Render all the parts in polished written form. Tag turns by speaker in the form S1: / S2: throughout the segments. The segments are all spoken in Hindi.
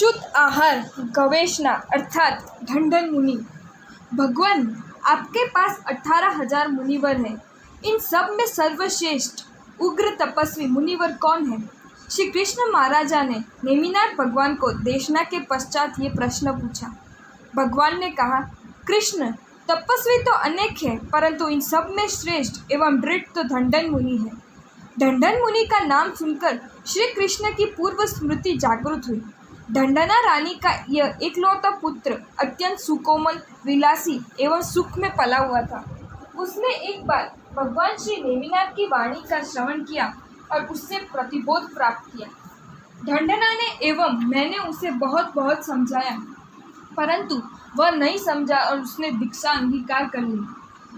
S1: शुद्ध आहार गवेषणा अर्थात ढंढन मुनि। भगवान, आपके पास 18,000 मुनिवर हैं। इन सब में सर्वश्रेष्ठ उग्र तपस्वी मुनिवर कौन है? श्री कृष्ण महाराजा ने नेमिनाथ भगवान को देशना के पश्चात ये प्रश्न पूछा। भगवान ने कहा, कृष्ण, तपस्वी तो अनेक है, परंतु इन सब में श्रेष्ठ एवं दृढ़ तो ढंढन मुनि है। ढंढन मुनि का नाम सुनकर श्री कृष्ण की पूर्व स्मृति जागृत हुई। ढंढना रानी का यह एकलौता पुत्र अत्यंत सुकोमल, विलासी एवं सुख में पला हुआ था। उसने एक बार भगवान श्री नेमिनाथ की वाणी का श्रवण किया और उससे प्रतिबोध प्राप्त किया। ढंढना ने एवं मैंने उसे बहुत बहुत समझाया, परंतु वह नहीं समझा और उसने दीक्षा अंगीकार कर ली।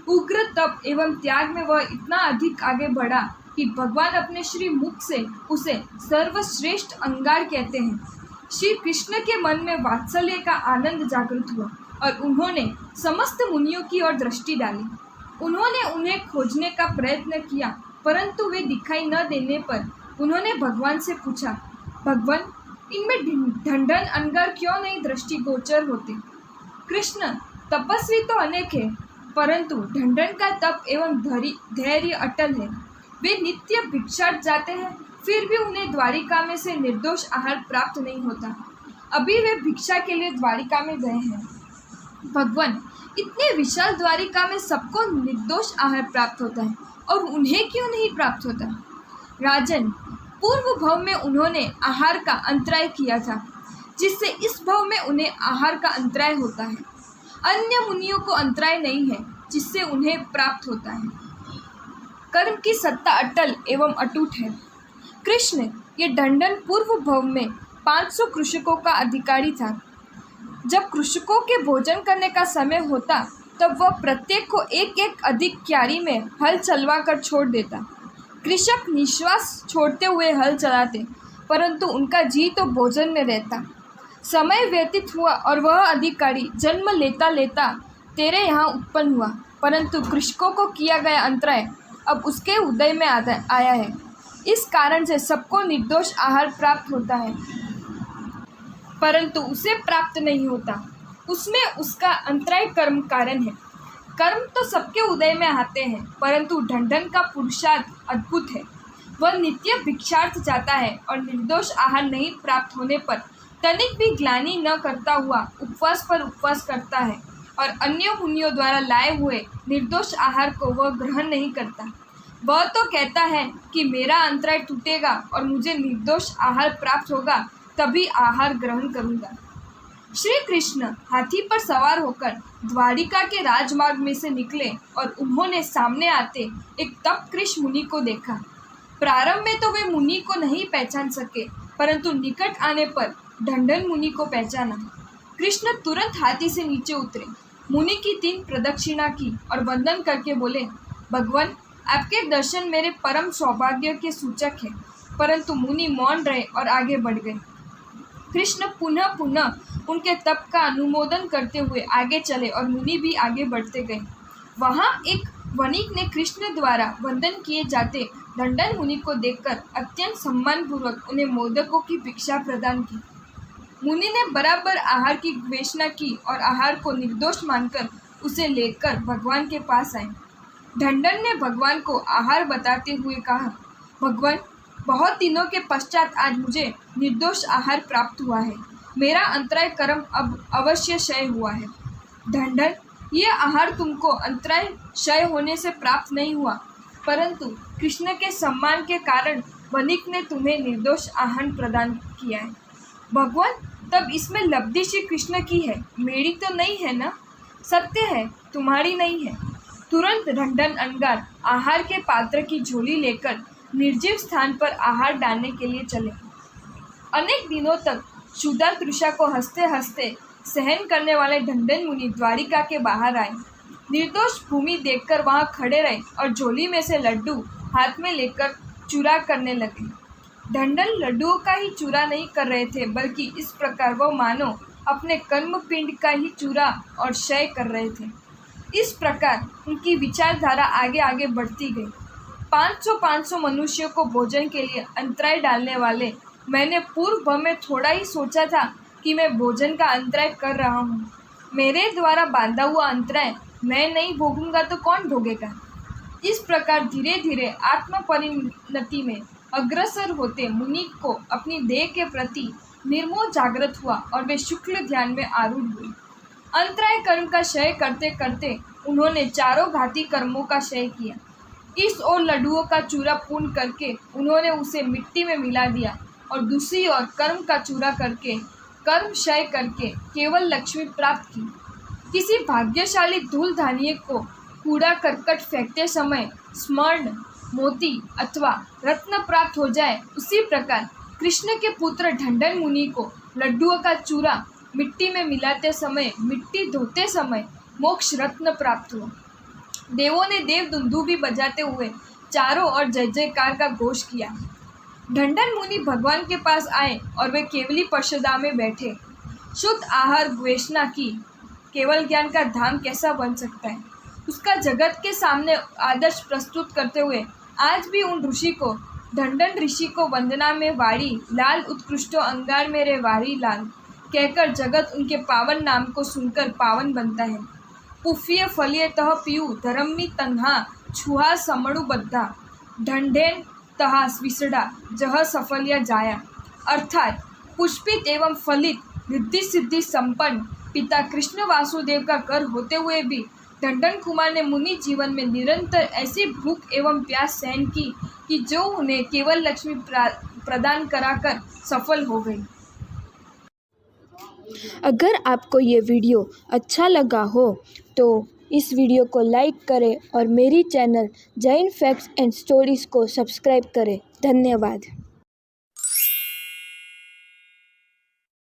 S1: उग्र तप एवं त्याग में वह इतना अधिक आगे बढ़ा कि भगवान अपने श्री मुख से उसे सर्वश्रेष्ठ अंगार कहते हैं। श्री कृष्ण के मन में वात्सल्य का आनंद जागृत हुआ और उन्होंने समस्त मुनियों की ओर दृष्टि डाली। उन्होंने उन्हें खोजने का प्रयत्न किया, परंतु वे दिखाई न देने पर उन्होंने भगवान से पूछा, भगवान, इनमें ढंढन अंगार क्यों नहीं दृष्टिगोचर होते? कृष्ण, तपस्वी तो अनेक है, परंतु ढंढन का तप एवं धैर्य अटल है। वे नित्य भिक्षाट जाते हैं, फिर भी उन्हें द्वारिका में से निर्दोष आहार प्राप्त नहीं होता। अभी वे भिक्षा के लिए द्वारिका में गए हैं। भगवान, इतने विशाल द्वारिका में सबको निर्दोष आहार प्राप्त होता है और उन्हें क्यों नहीं प्राप्त होता? राजन, पूर्व भव में उन्होंने आहार का अंतराय किया था, जिससे इस भव में उन्हें आहार का अंतराय होता है। अन्य मुनियों को अंतराय नहीं है, जिससे उन्हें प्राप्त होता है। कर्म की सत्ता अटल एवं अटूट है। कृष्ण, ये ढंढन पूर्व भव में 500 कृषकों का अधिकारी था। जब कृषकों के भोजन करने का समय होता, तब वह प्रत्येक को एक एक अधिक क्यारी में हल चलवा कर छोड़ देता। कृषक निश्वास छोड़ते हुए हल चलाते, परंतु उनका जी तो भोजन में रहता। समय व्यतीत हुआ और वह अधिकारी जन्म लेता लेता तेरे यहाँ उत्पन्न हुआ, परंतु कृषकों को किया गया अंतराय अब उसके उदय में आया है। इस कारण से सबको निर्दोष आहार प्राप्त होता है, परंतु उसे प्राप्त नहीं होता। उसमें उसका अंतराय कर्म कारण है। कर्म तो सबके उदय में आते हैं, परंतु ढंढन का पुरुषार्थ अद्भुत है। वह नित्य भिक्षार्थ जाता है और निर्दोष आहार नहीं प्राप्त होने पर तनिक भी ग्लानि न करता हुआ उपवास पर उपवास करता है और अन्य मुनियों द्वारा लाए हुए निर्दोष आहार को वह ग्रहण नहीं करता। वह तो कहता है कि मेरा अंतराय टूटेगा और मुझे निर्दोष आहार प्राप्त होगा, तभी आहार ग्रहण करूँगा। श्री कृष्ण हाथी पर सवार होकर द्वारिका के राजमार्ग में से निकले और उन्होंने सामने आते एक तपकृष मुनि को देखा। प्रारंभ में तो वे मुनि को नहीं पहचान सके, परंतु निकट आने पर ढंढन मुनि को पहचाना। कृष्ण तुरंत हाथी से नीचे उतरे, मुनि की 3 प्रदक्षिणा की और वंदन करके बोले, भगवान, आपके दर्शन मेरे परम सौभाग्य के सूचक है। परंतु मुनि मौन रहे और आगे बढ़ गए। कृष्ण पुनः पुनः उनके तप का अनुमोदन करते हुए आगे चले और मुनि भी आगे बढ़ते गए। वहाँ एक वणिक ने कृष्ण द्वारा वंदन किए जाते ढंढन मुनि को देखकर अत्यंत सम्मानपूर्वक उन्हें मोदकों की भिक्षा प्रदान की। मुनि ने बराबर आहार की गवेषणा की और आहार को निर्दोष मानकर उसे लेकर भगवान के पास आए। ढंढन ने भगवान को आहार बताते हुए कहा, भगवान, बहुत दिनों के पश्चात आज मुझे निर्दोष आहार प्राप्त हुआ है। मेरा अंतराय कर्म अब अवश्य क्षय हुआ है। ढंढन, ये आहार तुमको अंतराय क्षय होने से प्राप्त नहीं हुआ, परंतु कृष्ण के सम्मान के कारण वणिक ने तुम्हें निर्दोष आहार प्रदान किया है। भगवान, तब इसमें लब्धि श्री कृष्ण की है, मेरी तो नहीं है ना? सत्य है, तुम्हारी नहीं है। तुरंत ढंढन अंगार आहार के पात्र की झोली लेकर निर्जीव स्थान पर आहार डालने के लिए चले। अनेक दिनों तक क्षुधा तृषा को हंसते हंसते सहन करने वाले ढंढन मुनि द्वारिका के बाहर आए। निर्दोष भूमि देखकर वहां खड़े रहे और झोली में से लड्डू हाथ में लेकर चूरा करने लगे। ढंढन लड्डुओं का ही चूरा नहीं कर रहे थे, बल्कि इस प्रकार वो मानो अपने कर्म पिंड का ही चूरा और क्षय कर रहे थे। इस प्रकार उनकी विचारधारा आगे आगे बढ़ती गई। 500 मनुष्यों को भोजन के लिए अंतराय डालने वाले मैंने पूर्व में थोड़ा ही सोचा था कि मैं भोजन का अंतराय कर रहा हूँ। मेरे द्वारा बांधा हुआ अंतराय मैं नहीं भोगूंगा तो कौन भोगेगा। इस प्रकार धीरे धीरे आत्म परिणति में अग्रसर होते मुनि को अपनी देह के प्रति निर्मोह जागृत हुआ और वे शुक्ल ध्यान में आरूढ़ हुए। अंतराय कर्म का क्षय करते करते उन्होंने चारों घाती कर्मों का क्षय किया। इस ओर लड्डुओं का चूरा पूर्ण करके उन्होंने उसे मिट्टी में मिला दिया और दूसरी ओर कर्म का चूरा करके कर्म क्षय करके केवल लक्ष्मी प्राप्त की। किसी भाग्यशाली धूल धान्य को कूड़ा करकट फेंकते समय स्वर्ण, मोती अथवा रत्न प्राप्त हो जाए, उसी प्रकार कृष्ण के पुत्र ढंढन मुनि को लड्डुओं का चूरा मिट्टी में मिलाते समय, मिट्टी धोते समय मोक्ष रत्न प्राप्त हुआ। देवों ने देव दुंदुभी बजाते हुए चारों ओर जय जयकार का घोष किया। ढंढन मुनि भगवान के पास आए और वे केवली पर्षदा में बैठे। शुद्ध आहार गवेषणा की केवल ज्ञान का धाम कैसा बन सकता है, उसका जगत के सामने आदर्श प्रस्तुत करते हुए आज भी उन ऋषि को ढंढन ऋषि को वंदना में वाड़ी लाल उत्कृष्टो अंगार मेरे वाड़ी लाल कहकर जगत उनके पावन नाम को सुनकर पावन बनता है। पुफ्य फलिय तह पीयू धर्मी तन्हा छुहा समणु बद्धा ढंढेन तहा विसड़ा जह सफलिया जाया। अर्थात पुष्पित एवं फलित रिद्धि सिद्धि संपन्न पिता कृष्ण वासुदेव का कर होते हुए भी ढंढन कुमार ने मुनि जीवन में निरंतर ऐसी भूख एवं प्यास सहन की कि जो उन्हें केवल लक्ष्मी प्रदान कराकर सफल हो गई।
S2: अगर आपको ये वीडियो अच्छा लगा हो तो इस वीडियो को लाइक करें और मेरी channel Jain facts and stories को सब्सक्राइब करें। धन्यवाद।